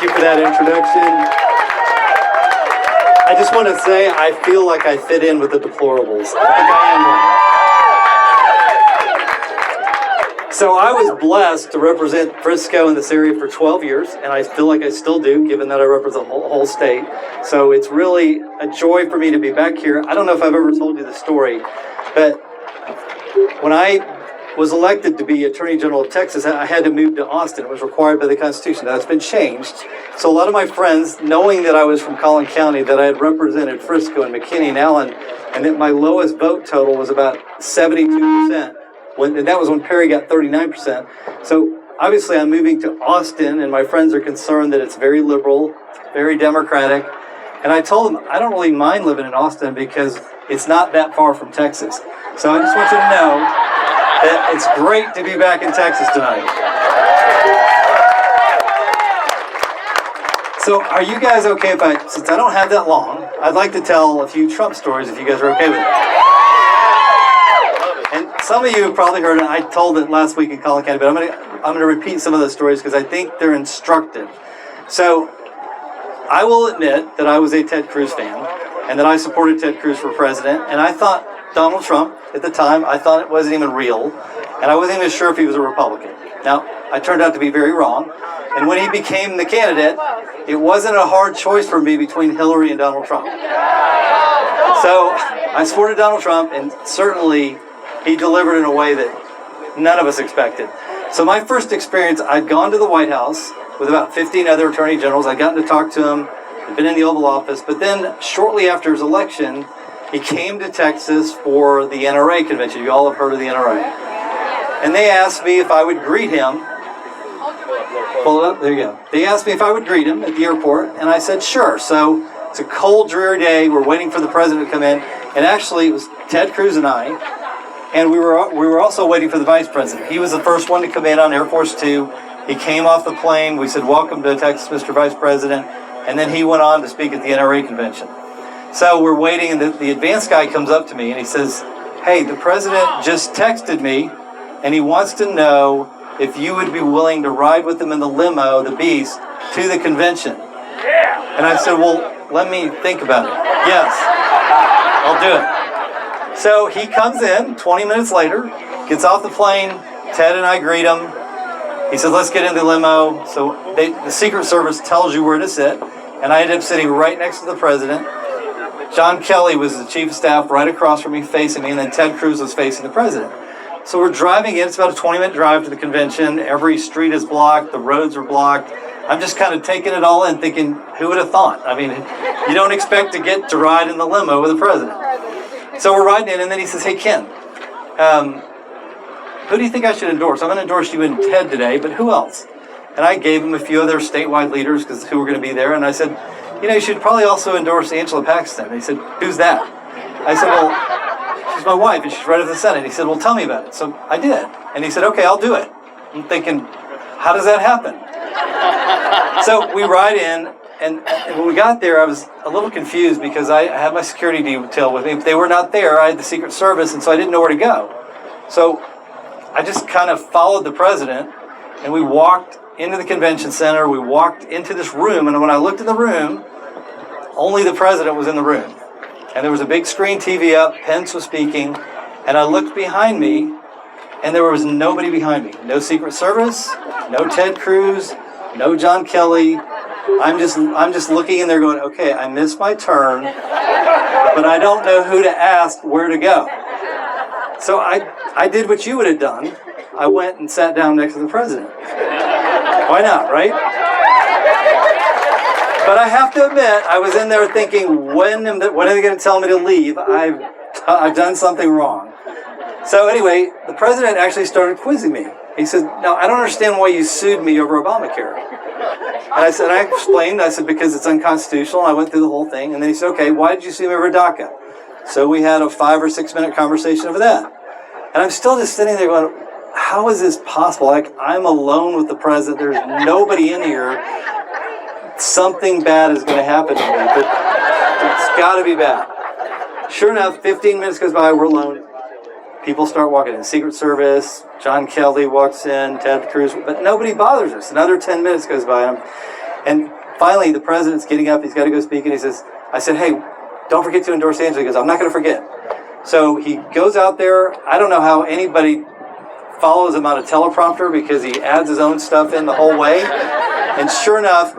Thank you for that introduction. I just want to say I feel like I fit in with the Deplorables. I think I am one. So I was blessed to represent Frisco in this area for 12 years, and I feel like I still do, given that I represent the whole state. So it's really a joy for me to be back here. I don't know if I've ever told you the story, but when I was elected to be Attorney General of Texas, I had to move to Austin. It was required by the Constitution. Now, it's been changed. So a lot of my friends, knowing that I was from Collin County, that I had represented Frisco and McKinney and Allen, and that my lowest vote total was about 72%, and that was when Perry got 39%. So obviously I'm moving to Austin, and my friends are concerned that it's very liberal, very Democratic. And I told them I don't really mind living in Austin because it's not that far from Texas. So I just want you to know that it's great to be back in Texas tonight. So are you guys okay if since I don't have that long, I'd like to tell a few Trump stories if you guys are okay with it. And some of you have probably heard it. I told it last week in Collin County, but I'm gonna repeat some of those stories because I think they're instructive. So I will admit that I was a Ted Cruz fan and that I supported Ted Cruz for president, and I thought Donald Trump, at the time, I thought it wasn't even real, and I wasn't even sure if he was a Republican. Now, I turned out to be very wrong, and when he became the candidate, it wasn't a hard choice for me between Hillary and Donald Trump. So, I supported Donald Trump, and certainly, he delivered in a way that none of us expected. So my first experience, I'd gone to the White House with about 15 other attorney generals. I'd gotten to talk to him, I'd been in the Oval Office, but then shortly after his election, he came to Texas for the NRA convention. You all have heard of the NRA. And they asked me if I would greet him. Pull it up, there you go. They asked me if I would greet him at the airport, and I said sure. So it's a cold, dreary day. We're waiting for the president to come in. And actually, it was Ted Cruz and I. And we were also waiting for the vice president. He was the first one to come in on Air Force Two. He came off the plane. We said, "Welcome to Texas, Mr. Vice President." And then he went on to speak at the NRA convention. So we're waiting, and the advance guy comes up to me, and he says, "Hey, the president just texted me, and he wants to know if you would be willing to ride with him in the limo, the Beast, to the convention." And I said, "Well, let me think about it. Yes, I'll do it." So he comes in 20 minutes later, gets off the plane. Ted and I greet him. He says, "Let's get in the limo." So the Secret Service tells you where to sit, and I ended up sitting right next to the president. John Kelly was the chief of staff right across from me, facing me, and then Ted Cruz was facing the president. So we're driving in. It's about a 20-minute drive to the convention. Every street is blocked. The roads are blocked. I'm just kind of taking it all in, thinking, who would have thought? I mean, you don't expect to get to ride in the limo with the president. So we're riding in, and then he says, "Hey, Ken, who do you think I should endorse? I'm going to endorse you and Ted today, but who else?" And I gave him a few other statewide leaders who were going to be there, and I said, "You should probably also endorse Angela Paxton." And he said, "Who's that?" I said, "Well, she's my wife, and she's running for the Senate." He said, "Well, tell me about it." So I did. And he said, "Okay, I'll do it." I'm thinking, how does that happen? So we ride in, and when we got there, I was a little confused because I had my security detail with me. If they were not there, I had the Secret Service, and so I didn't know where to go. So I just kind of followed the president, and we walked into the convention center. We walked into this room, and when I looked in the room, only the president was in the room. And there was a big screen TV up, Pence was speaking, and I looked behind me, and there was nobody behind me. No Secret Service, no Ted Cruz, no John Kelly. I'm just looking in there going, okay, I missed my turn, but I don't know who to ask where to go. So I did what you would have done. I went and sat down next to the president. Why not, right? But I have to admit, I was in there thinking, when are they going to tell me to leave? I've done something wrong. So anyway, the president actually started quizzing me. He said, "Now, I don't understand why you sued me over Obamacare." And I explained, because it's unconstitutional. I went through the whole thing. And then he said, "Okay, why did you sue me over DACA?" So we had a 5 or 6 minute conversation over that. And I'm still just sitting there going, how is this possible? Like, I'm alone with the president. There's nobody in here. Something bad is going to happen to me. But it's got to be bad. Sure enough, 15 minutes goes by, we're alone. People start walking in. Secret Service, John Kelly walks in, Ted Cruz, but nobody bothers us. Another 10 minutes goes by, And finally, the president's getting up, he's got to go speak, and I said, hey, don't forget to endorse Angela. He goes, I'm not going to forget. So he goes out there. I don't know how anybody follows him on a teleprompter because he adds his own stuff in the whole way. And sure enough,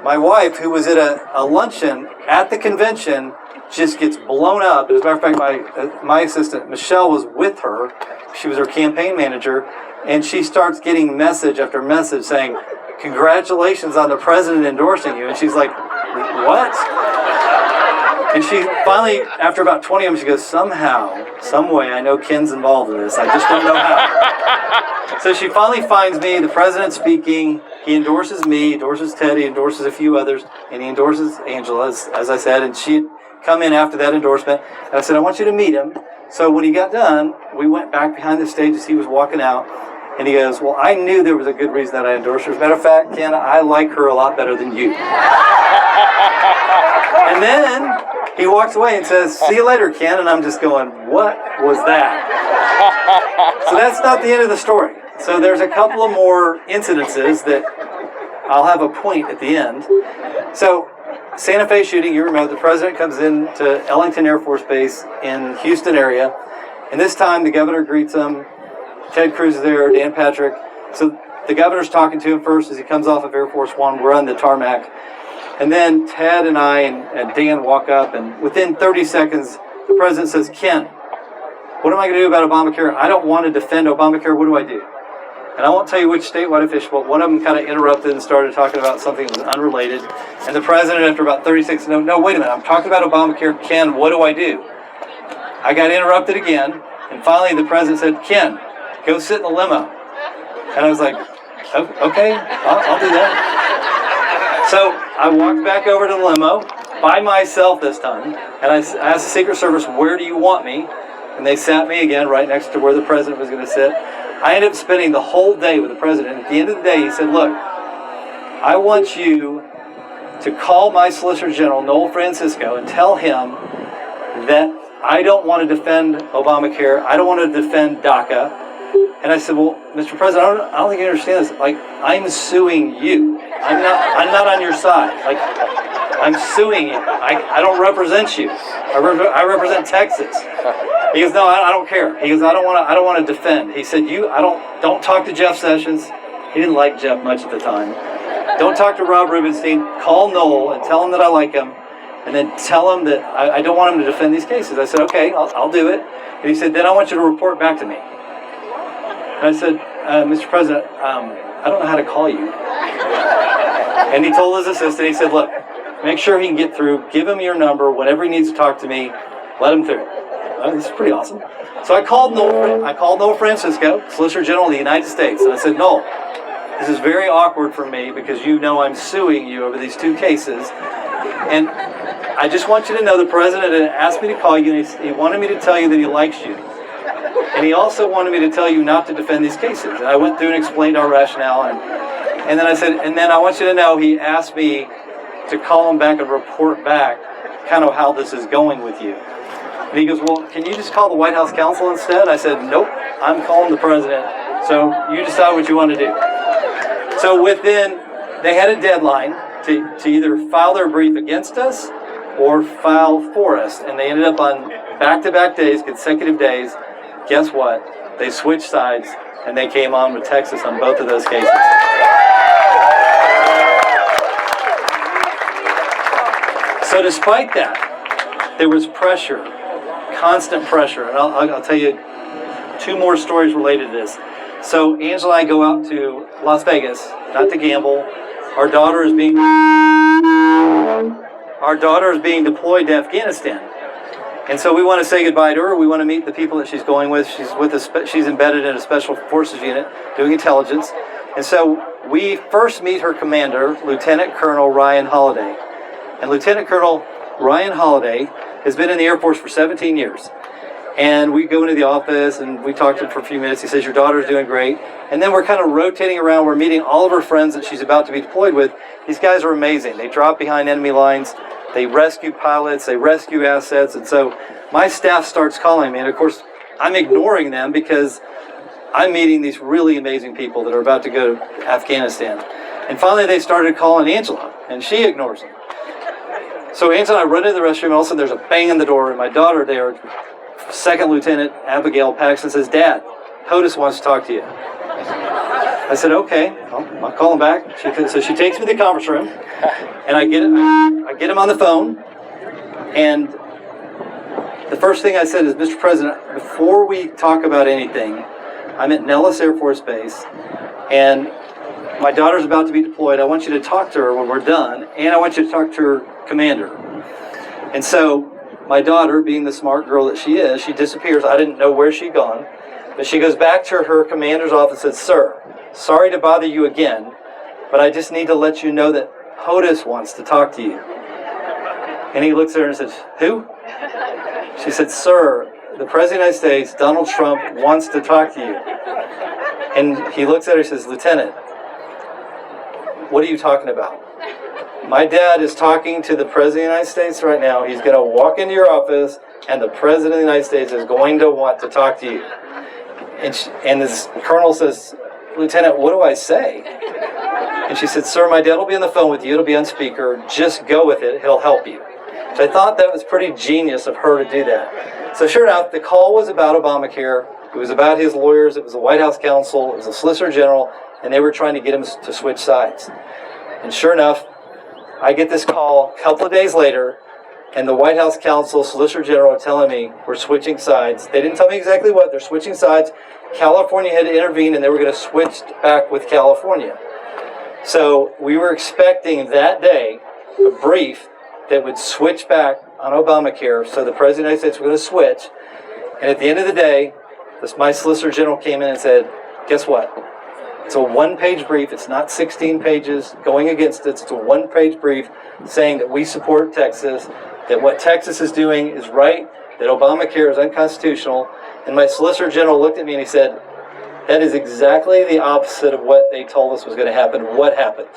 my wife, who was at a luncheon at the convention, just gets blown up. As a matter of fact, my assistant, Michelle, was with her. She was her campaign manager. And she starts getting message after message saying, congratulations on the president endorsing you. And she's like, what? And she finally, after about 20 of them, she goes, somehow, some way, I know Ken's involved in this. I just don't know how. So she finally finds me, the president speaking. He endorses me, endorses Teddy, endorses a few others, and he endorses Angela, as I said. And she'd come in after that endorsement. And I said, I want you to meet him. So when he got done, we went back behind the stage as he was walking out. And he goes, well, I knew there was a good reason that I endorsed her. As a matter of fact, Ken, I like her a lot better than you. And then he walks away and says, see you later, Ken. And I'm just going, what was that? So that's not the end of the story. So there's a couple of more incidences that I'll have a point at the end. So Santa Fe shooting, you remember, the president comes in to Ellington Air Force Base in Houston area. And this time the governor greets him. Ted Cruz is there, Dan Patrick. So the governor's talking to him first as he comes off of Air Force One. We're on the tarmac. And then Ted and I and Dan walk up, and within 30 seconds, the president says, Ken, what am I going to do about Obamacare? I don't want to defend Obamacare. What do I do? And I won't tell you which statewide official, but one of them kind of interrupted and started talking about something that was unrelated. And the president, after about 30 seconds, no, wait a minute. I'm talking about Obamacare. Ken, what do I do? I got interrupted again. And finally, the president said, Ken, go sit in the limo. And I was like, okay, I'll do that. So I walked back over to the limo by myself this time, and I asked the Secret Service, where do you want me? And they sat me again right next to where the president was going to sit. I ended up spending the whole day with the president. At the end of the day, he said, look, I want you to call my Solicitor General, Noel Francisco, and tell him that I don't want to defend Obamacare. I don't want to defend DACA. And I said, well, Mr. President, I don't think you understand this. Like, I'm suing you. I'm not on your side. Like, I'm suing you. I don't represent you. I represent Texas. He goes, no, I don't care. He goes, I don't want to defend. He said, don't talk to Jeff Sessions. He didn't like Jeff much at the time. Don't talk to Rob Rubenstein. Call Noel and tell him that I like him. And then tell him that I don't want him to defend these cases. I said, okay, I'll do it. And he said, then I want you to report back to me. And I said, Mr. President, I don't know how to call you. And he told his assistant, he said, look, make sure he can get through, give him your number, whenever he needs to talk to me, let him through. This is pretty awesome. So I called Noel Francisco, Solicitor General of the United States, and I said, Noel, this is very awkward for me because you know I'm suing you over these two cases. And I just want you to know the president had asked me to call you, and he wanted me to tell you that he likes you. And he also wanted me to tell you not to defend these cases. And I went through and explained our rationale. And then I said, and then I want you to know he asked me to call him back and report back kind of how this is going with you. And he goes, well, can you just call the White House counsel instead? I said, nope, I'm calling the president. So you decide what you want to do. So they had a deadline to either file their brief against us or file for us. And they ended up on back-to-back days, consecutive days. Guess what? They switched sides, and they came on with Texas on both of those cases. So despite that, there was pressure, constant pressure. And I'll tell you two more stories related to this. So Angela and I go out to Las Vegas, not to gamble. Our daughter is being deployed to Afghanistan. And so we want to say goodbye to her. We want to meet the people that she's going with. She's embedded in a special forces unit doing intelligence. And so we first meet her commander, Lieutenant Colonel Ryan Holiday. And Lieutenant Colonel Ryan Holiday has been in the Air Force for 17 years. And we go into the office and we talk to him for a few minutes. He says, your daughter's doing great. And then we're kind of rotating around. We're meeting all of her friends that she's about to be deployed with. These guys are amazing. They drop behind enemy lines. They rescue pilots, they rescue assets, and so my staff starts calling me, and of course, I'm ignoring them because I'm meeting these really amazing people that are about to go to Afghanistan. And finally they started calling Angela, and she ignores them. So Angela and I run into the restroom, and all of a sudden there's a bang in the door, and my daughter there, Second Lieutenant Abigail Paxton, says, "Dad, POTUS wants to talk to you." I said, "Okay, I'll call him back." So she takes me to the conference room, and I get him on the phone, and the first thing I said is, "Mr. President, before we talk about anything, I'm at Nellis Air Force Base, and my daughter's about to be deployed. I want you to talk to her when we're done, and I want you to talk to her commander." And so my daughter, being the smart girl that she is, she disappears. I didn't know where she'd gone, but she goes back to her commander's office and says, "Sir, sorry to bother you again, but I just need to let you know that POTUS wants to talk to you." And he looks at her and says, "Who?" She said, "Sir, the President of the United States, Donald Trump, wants to talk to you." And he looks at her and says, "Lieutenant, what are you talking about? My dad is talking to the President of the United States right now. He's going to walk into your office, and the President of the United States is going to want to talk to you." And this colonel says, "Lieutenant, what do I say?" And she said, "Sir, my dad will be on the phone with you. It'll be on speaker. Just go with it. He'll help you." So I thought that was pretty genius of her to do that. So sure enough, the call was about Obamacare. It was about his lawyers. It was the White House counsel. It was the Solicitor General, and they were trying to get him to switch sides. And sure enough, I get this call a couple of days later, and the White House counsel, Solicitor General, are telling me we're switching sides. They didn't tell me exactly what. They're switching sides. California had to intervene, and they were going to switch back with California. So we were expecting that day a brief that would switch back on Obamacare, so the President of the United States was going to switch. And at the end of the day, my Solicitor General came in and said, "Guess what? It's a one-page brief. It's not 16 pages going against it. It's a one-page brief saying that we support Texas, that what Texas is doing is right, that Obamacare is unconstitutional." And my Solicitor General looked at me and he said, "That is exactly the opposite of what they told us was going to happen. What happened?"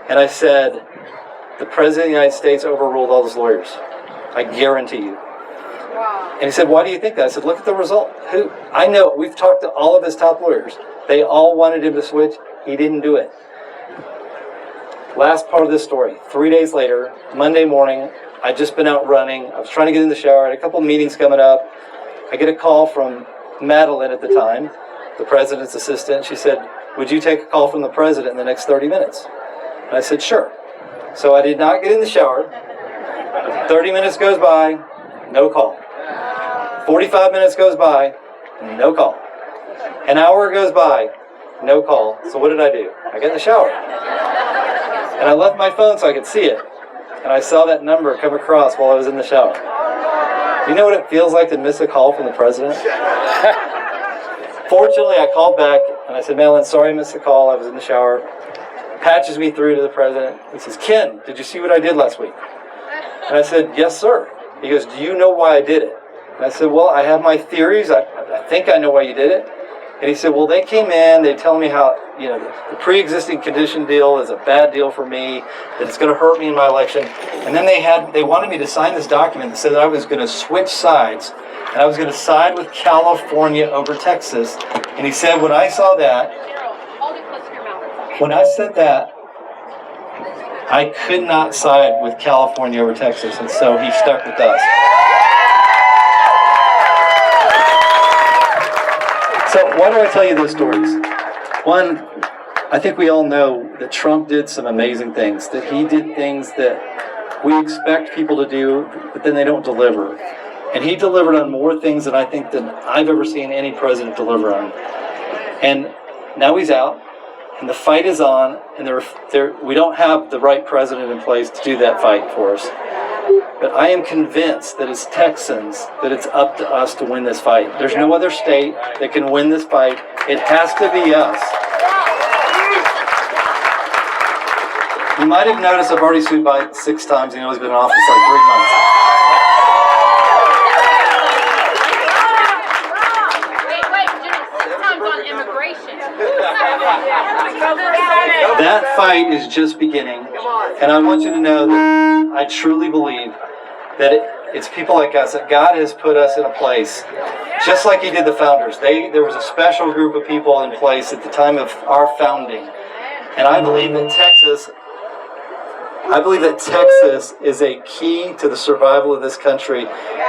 And I said, "The President of the United States overruled all those lawyers. I guarantee you." And he said, "Why do you think that?" I said, "Look at the result. I know, we've talked to all of his top lawyers. They all wanted him to switch. He didn't do it." Last part of this story. 3 days later, Monday morning, I'd just been out running. I was trying to get in the shower. I had a couple of meetings coming up. I get a call from Madeline at the time, the President's assistant. She said, "Would you take a call from the President in the next 30 minutes? And I said, "Sure." So I did not get in the shower. 30 minutes goes by, no call. 45 minutes goes by, no call. An hour goes by, no call. So what did I do? I got in the shower. And I left my phone so I could see it. And I saw that number come across while I was in the shower. You know what it feels like to miss a call from the President? Fortunately, I called back and I said, "Madeline, sorry I missed the call. I was in the shower." Patches me through to the President. He says, "Ken, did you see what I did last week?" And I said, "Yes, sir." He goes, "Do you know why I did it?" And I said, "Well, I have my theories. I think I know why you did it." And he said, "Well, they came in, they tell me how, the pre-existing condition deal is a bad deal for me, that it's going to hurt me in my election. And then they wanted me to sign this document that said that I was going to switch sides, and I was going to side with California over Texas." And he said, when I said that, I could not side with California over Texas, and so he stuck with us. So why do I tell you those stories? One, I think we all know that Trump did some amazing things, that he did things that we expect people to do, but then they don't deliver. And he delivered on more things than I think than I've ever seen any president deliver on. And now he's out, and the fight is on, and we don't have the right president in place to do that fight for us. But I am convinced that as Texans, that it's up to us to win this fight. There's no other state that can win this fight. It has to be us. You might have noticed I've already sued Biden 6 times. He's been in office like 3 months. That fight is just beginning, and I want you to know that I truly believe that it's people like us, that God has put us in a place, just like He did the founders. There was a special group of people in place at the time of our founding And I believe that Texas is a key to the survival of this country.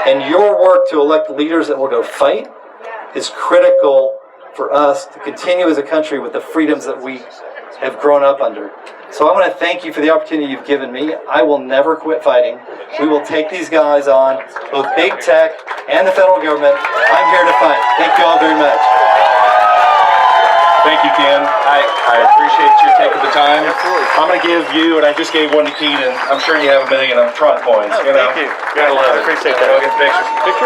And your work to elect leaders that will go fight is critical for us to continue as a country with the freedoms that we have grown up under. So I want to thank you for the opportunity you've given me. I will never quit fighting. We will take these guys on, both big tech and the federal government. I'm here to fight. Thank you all very much. Thank you, Ken. I appreciate you taking the time. Absolutely. I'm going to give you, and I just gave one to Keenan. I'm sure you have $1 million of Tron coins. Oh, thank you. Gotta love it. I appreciate that. Go get pictures.